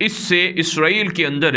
اس سے اسرائیل کے اندر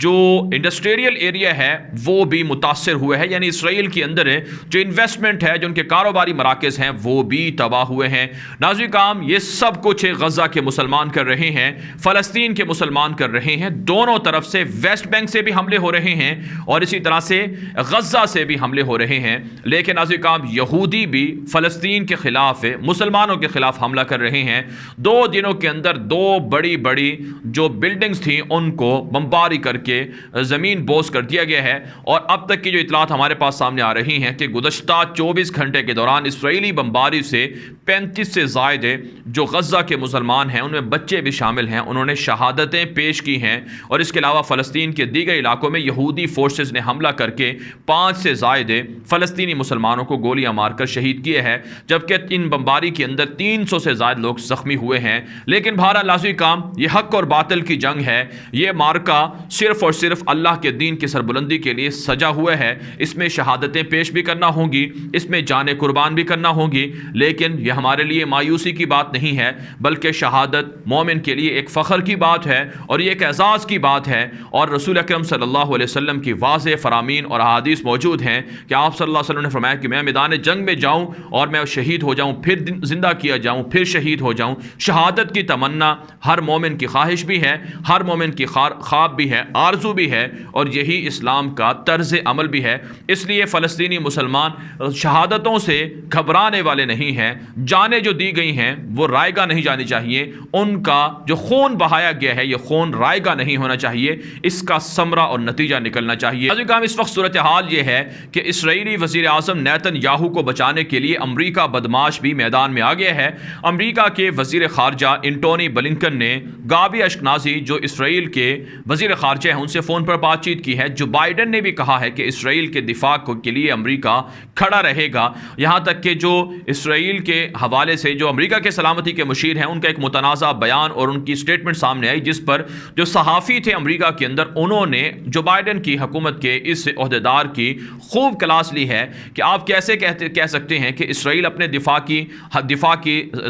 جو انڈسٹریل ایریا ہے وہ بھی متاثر ہوئے ہیں، یعنی اسرائیل کے اندر جو انویسٹمنٹ ہے، جو ان کے کاروباری مراکز ہیں وہ بھی تباہ ہوئے ہیں۔ ناظرین کرام یہ سب کچھ غزہ کے مسلمان کر رہے ہیں، فلسطین کے مسلمان کر رہے ہیں، دونوں طرف سے ویسٹ بینک سے بھی حملے ہو رہے ہیں اور اسی طرح سے غزہ سے بھی حملے ہو رہے ہیں، لیکن ناظرین کرام یہودی بھی فلسطین کے خلاف مسلمانوں کے خلاف حملہ کر رہے ہیں۔ 2 دنوں کے اندر 2 بڑی بڑی جو بلڈنگز تھیں ان کو بمباری کر کے زمین بوس کر دیا گیا ہے، اور اب تک کی جو اطلاعات ہمارے پاس سامنے آ رہی ہیں کہ گزشتہ 24 گھنٹے کے دوران اسرائیلی بمباری سے 35 سے زائد جو غزہ کے مسلمان ہیں ان میں بچے بھی شامل ہیں، انہوں نے شہادتیں پیش کی ہیں، اور اس کے علاوہ فلسطین کے دیگر علاقوں میں یہودی فورسز نے حملہ کر کے 5 سے زائد فلسطینی مسلمانوں کو گولیاں مار کر شہید کیے ہیں، جبکہ ان بمباری کے اندر 300 سے زائد لوگ زخمی ہوئے ہیں۔ لیکن بہرحال ناظرین کرام یہ حق اور باطل کی جنگ ہے، یہ مارکا صرف اور صرف اللہ کے دین کی سربلندی کے لیے سجا ہوا ہے، اس میں شہادتیں پیش بھی کرنا ہوں گی، اس میں جانیں قربان بھی کرنا ہوں گی، لیکن یہ ہمارے لیے مایوسی کی بات نہیں ہے بلکہ شہادت مومن کے لیے ایک فخر کی بات ہے اور یہ ایک اعزاز کی بات ہے، اور رسول اکرم صلی اللہ علیہ وسلم کی واضح فرامین اور احادیث موجود ہیں کہ آپ صلی اللہ علیہ وسلم نے فرمایا کہ میں میدان جنگ میں جاؤں اور میں شہید ہو جاؤں، پھر زندہ کیا جاؤں، پھر شہید ہو جاؤں۔ شہادت کی تمنا ہر مومن کی خواہش بھی ہے، ہر مومن کی خواب بھی ہے، آرزو بھی ہے، اور یہی اسلام کا طرز عمل بھی ہے۔ اس لیے فلسطینی مسلمان شہادتوں سے گھبرانے والے نہیں ہیں، جانیں جو دی گئی ہیں وہ رائگاں نہیں جانی چاہیے، ان کا جو خون بہایا گیا ہے یہ خون رائگاں نہیں ہونا چاہیے، اس کا ثمرہ اور نتیجہ نکلنا چاہیے۔ اس وقت صورتحال یہ ہے کہ اسرائیلی وزیر اعظم نیتن یاہو کو بچانے کے لیے امریکہ بدماش بھی میدان میں آ گیا ہے۔ امریکہ کے وزیر خارجہ انٹونی بلنکن نے گابی اشکنازی جو اسرائیل کے وزیر خارجہ ہیں ان سے فون پر بات چیت کی ہے۔ جو بائیڈن نے بھی کہا ہے کہ اسرائیل کے دفاع کے لیے امریکہ کھڑا رہے گا، یہاں تک کہ جو اسرائیل کے حوالے سے جو امریکہ کے سلامتی کے مشیر ہیں ان کا ایک متنازع بیان اور ان کی سٹیٹمنٹ سامنے آئی، جس پر جو صحافی تھے امریکہ کے اندر انہوں نے جو بائیڈن کی حکومت کے اس عہدیدار کی خوب کلاس لی ہے کہ آپ کیسے کہہ سکتے ہیں کہ اسرائیل اپنے دفاع کی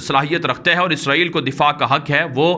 صلاحیت رکھتا ہے اور اسرائیل کو دفاع کا حق ہے، وہ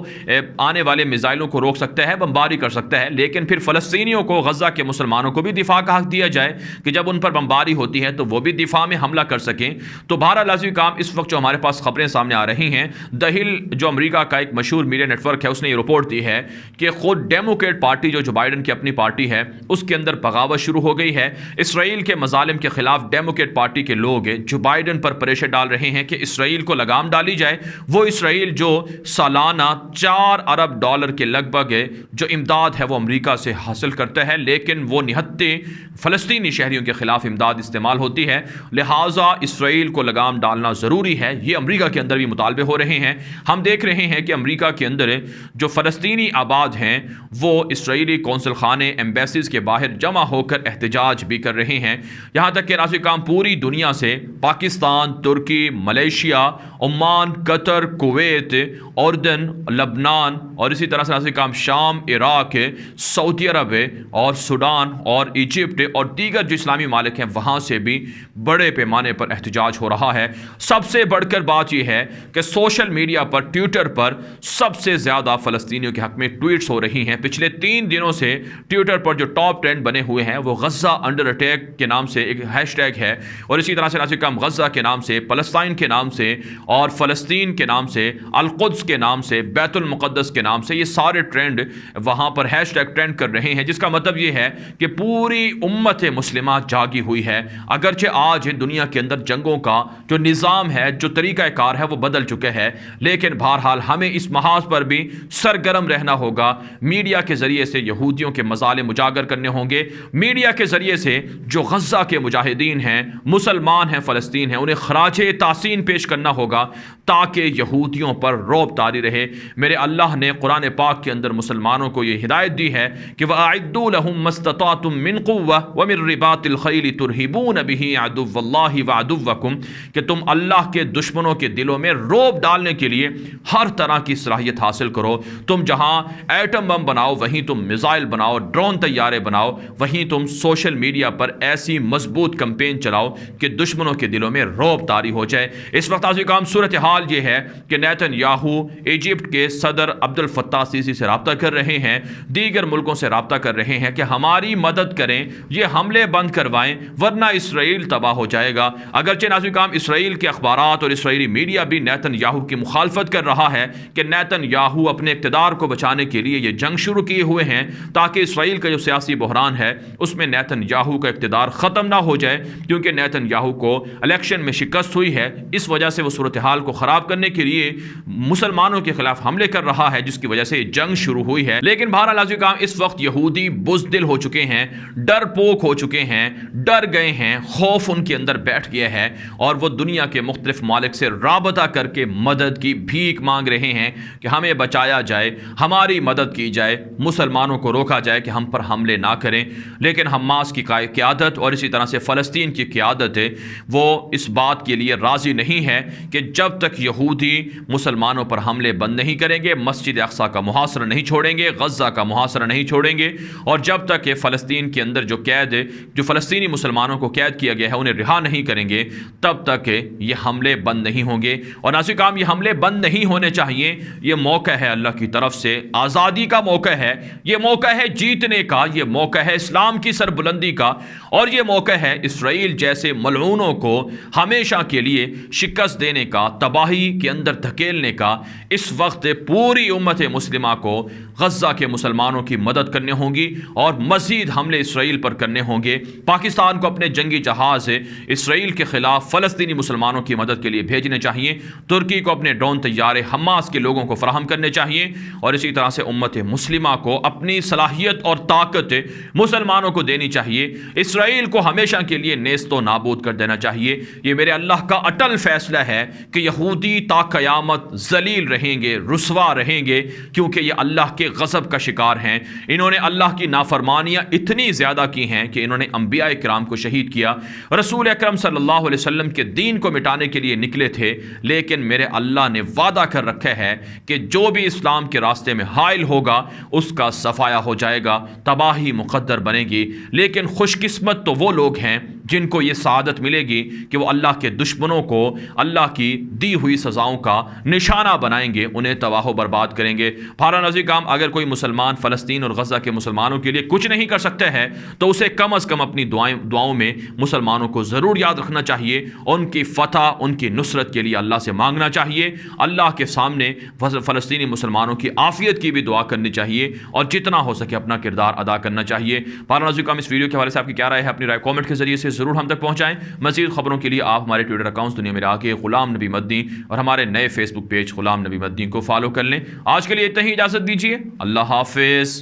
آنے والے میزائلوں کو روک سکتا ہے، بمباری کر سکتا ہے، لیکن پھر فلسطینیوں کو، غزہ کے مسلمانوں کو بھی دفاع کا حق دیا جائے کہ جب ان پر بمباری ہوتی ہے تو وہ بھی دفاع میں حملہ کر سکیں۔ تو بہرحال ناظرین کرام اس وقت جو ہمارے پاس خبریں سامنے آ رہی ہیں، دی ہل جو امریکہ کا ایک مشہور میڈیا نیٹ ورک ہے اس نے یہ رپورٹ دی ہے کہ خود ڈیموکریٹ پارٹی جو بائیڈن کی اپنی پارٹی ہے اس کے اندر بغاوت شروع ہو گئی ہے۔ اسرائیل کے مظالم کے خلاف ڈیموکریٹ پارٹی کے لوگ جو بائیڈن پر پریشر ڈال رہے ہیں کہ اسرائیل کو لگام ڈالی جائے، وہ اسرائیل جو سالانہ $4 ارب کے لگ بھگ جو امداد ہے وہ امریکہ سے حاصل کرتا ہے، لیکن وہ نہتے فلسطینی شہریوں کے خلاف امداد استعمال ہوتی ہے، لہٰذا اسرائیل کو لگام ڈالنا ضروری ہے۔ یہ امریکہ کے اندر بھی مطالبے ہو رہے ہیں۔ ہم دیکھ رہے ہیں کہ امریکہ کے اندر جو فلسطینی آباد ہیں وہ اسرائیلی قونصل خانے، ایمبیسیز کے باہر جمع ہو کر احتجاج بھی کر رہے ہیں، یہاں تک کہ ناظرین کرام پوری دنیا سے پاکستان، ترکی، ملیشیا، عمان، قطر، کویت، اردن، لبنان اور اسی طرح سے ناظرین کرام شام، عراق، سعودی عرب اور سوڈان اور ایجپٹ اور دیگر جو اسلامی ممالک ہیں وہاں سے بھی بڑے پیمانے پر احتجاج ہو رہا ہے۔ سب سے بڑھ کر بات یہ ہے کہ سوشل میڈیا پر، ٹویٹر پر سب سے زیادہ فلسطینیوں کے حق میں ٹویٹس ہو رہی ہیں۔ پچھلے 3 دنوں سے ٹویٹر پر جو ٹاپ ٹرینڈ بنے ہوئے ہیں وہ غزہ انڈر اٹیک کے نام سے ایک ہیش ٹیگ ہے، اور اسی طرح سے ناظرین کرام غزہ کے نام سے، فلسطین کے نام سے اور فلسطین کے نام سے، القدس کے نام سے، بیت المقدس کے نام سے، یہ سارے ٹرینڈ وہاں پر ہیش ٹیگ ٹرینڈ کر رہے ہیں، جس کا مطلب یہ ہے کہ پوری امت مسلمہ جاگی ہوئی ہے۔ اگرچہ آج دنیا کے اندر جنگوں کا جو نظام ہے، جو طریقہ کار ہے وہ بدل چکے ہے، لیکن بہرحال ہمیں اس محاذ پر بھی سرگرم رہنا ہوگا۔ میڈیا کے ذریعے سے یہودیوں کے مظالم اجاگر کرنے ہوں گے، میڈیا کے ذریعے سے جو غزہ کے مجاہدین ہیں، مسلمان ہیں، فلسطین ہیں، انہیں خراج تحسین پیش کرنا ہوگا تاکہ یہودیوں پر رعب طاری رہے۔ میرے اللہ نے قرآن پاک کے اندر مسلمانوں کو یہ ہدایت دی ہے کہ وَأَعِدُّوا لَهُم مَّا اسْتَطَعْتُم مِّن قُوَّةٍ وَمِن رِّبَاطِ الْخَيْلِ تُرْهِبُونَ بِهِ عَدُوَّ اللَّهِ وَعَدُوَّكُمْ کہ تم اللہ کے دشمنوں کے دلوں میں رعب ڈالنے کے لیے ہر طرح کی صلاحیت حاصل کرو۔ تم جہاں ایٹم بم بناؤ وہیں تم میزائل بناؤ، ڈرون طیارے بناؤ، وہیں تم سوشل میڈیا پر ایسی مضبوط کمپین چلاؤ کہ دشمنوں کے دلوں میں رعب طاری ہو جائے۔ اس وقت ناظرین کرام صورتحال یہ ہے کہ نیتن یاہو ایجپٹ کے صدر عبد الفتاح سیسی سے رابطہ کر رہے ہیں، دیگر ملکوں سے رابطہ کر رہے ہیں کہ ہماری مدد کریں، یہ حملے بند کروائیں ورنہ اسرائیل تباہ ہو جائے گا۔ اگرچہ ناظرین کرام اسرائیل کے اخبارات اور اسرائیلی میڈیا بھی نیتن یاہو کی مخالفت کر رہا ہے کہ نیتن یاہو اپنے اقتدار کو بچانے کے لیے یہ جنگ شروع کیے ہوئے ہیں تاکہ اسرائیل کا جو سیاسی بحران ہے اس میں نیتن یاہو کا اقتدار ختم نہ ہو جائے، کیونکہ نیتن یاہو کو الیکشن میں شکست ہوئی ہے، اس وجہ سے وہ صورتحال کو خراب کرنے کے لیے مسلمانوں کے خلاف حملے کر رہا ہے، جس کی وجہ سے جنگ شروع ہوئی ہے۔ لیکن بہرحال ناظرین کرام اس وقت یہودی بزدل ہو چکے ہیں، ڈر پوک ہو چکے ہیں، ڈر گئے ہیں، خوف ان کے اندر بیٹھ گیا ہے اور وہ دنیا کے مختلف ممالک سے رابطہ کر کے مدد کی بھیک مانگ رہے ہیں کہ ہمیں بچایا جائے، ہماری مدد کی جائے، مسلمانوں کو روکا جائے کہ ہم پر حملے نہ کریں۔ لیکن حماس کی قیادت اور اسی طرح سے فلسطین کی قیادت ہے وہ اس بات کے لیے راضی نہیں ہے کہ جب تک یہودی مسلمانوں پر حملے بند نہیں کریں گے، مسجد اقصی کا محاصرہ نہیں چھوڑیں گے، غزہ کا محاصرہ نہیں چھوڑیں گے، اور جب تک کہ فلسطین کے اندر جو قید جو فلسطینی مسلمانوں کو قید کیا گیا ہے انہیں رہا نہیں کریں گے، تب تک یہ حملے بند نہیں ہوں گے۔ اور ناظرین کرام یہ حملے بند نہیں ہونے چاہیے، یہ موقع ہے اللہ کی طرف سے، آزادی کا موقع ہے، یہ موقع ہے جیتنے کا، یہ موقع ہے اسلام کی سربلندی کا، اور یہ موقع ہے اسرائیل جیسے ملعونوں کو ہمیشہ کے لیے شکست دینے کا، تباہی کے اندر دھکیلنے کا۔ اس وقت پوری امت مسلمہ کو غزہ کے مسلمانوں کی مدد کرنے ہوں گی اور مزید حملے اسرائیل پر کرنے ہوں گے۔ پاکستان کو اپنے جنگی جہاز اسرائیل کے خلاف فلسطینی مسلمانوں کی مدد کے لیے بھیجنے چاہیے، ترکی کو اپنے ڈرون طیارے حماس کے لوگوں کو فراہم کرنے چاہیے، اور اسی طرح سے امت مسلمہ کو اپنی صلاحیت اور طاقت مسلمانوں کو دینی چاہیے، اسرائیل کو ہمیشہ کے لیے نیست و نابود کر دینا چاہیے۔ یہ میرے اللہ کا اٹل فیصلہ ہے کہ یہودی تا قیامت ذلیل رہیں گے، رسوا رہیں گے، کیونکہ یہ اللہ کے غضب کا شکار ہیں۔ انہوں نے اللہ کی نافرمانیاں اتنی زیادہ کی ہیں کہ انہوں نے انبیاء کرام کو شہید کیا، رسول اکرم صلی اللہ علیہ وسلم کے دین کو مٹانے کے لیے نکلے تھے، لیکن میرے اللہ نے وعدہ کر رکھا ہے کہ جو بھی اسلام کے راستے میں حائل ہوگا اس کا صفایا ہو جائے گا، تباہی مقدر بنے گی۔ لیکن خوش قسمت تو وہ لوگ ہیں جن کو یہ سعادت ملے گی کہ وہ اللہ کے دشمنوں کو اللہ کی دی ہوئی سزاؤں کا نشانہ بنائیں گے، انہیں تباہ و برباد کریں گے۔ بھارا نظیر کام اگر کوئی مسلمان فلسطین اور غزہ کے مسلمانوں کے لیے کچھ نہیں کر سکتے ہیں تو اسے کم از کم اپنی دعاؤں میں مسلمانوں کو ضرور یاد رکھنا چاہیے، ان کی فتح، ان کی نصرت کے لیے اللہ سے مانگنا چاہیے، اللہ کے سامنے فلسطینی مسلمانوں کی عافیت کی بھی دعا کرنی چاہیے، اور جتنا ہو سکے اپنا کردار ادا کرنا چاہیے۔ بھارا نظیر کام اس ویڈیو کے حوالے سے آپ کی کیا رائے ہے؟ اپنی رائے کامنٹ کے ذریعے سے ضرور ہم تک پہنچائیں۔ مزید خبروں کے لیے آپ ہمارے ٹویٹر اکاؤنٹس دنیا میرے آگے غلام نبی مدنی اور ہمارے نئے فیس بک پیج غلام نبی مدنی کو فالو کر لیں۔ آج کے لیے اتنا ہی، اجازت دیجیے، اللہ حافظ۔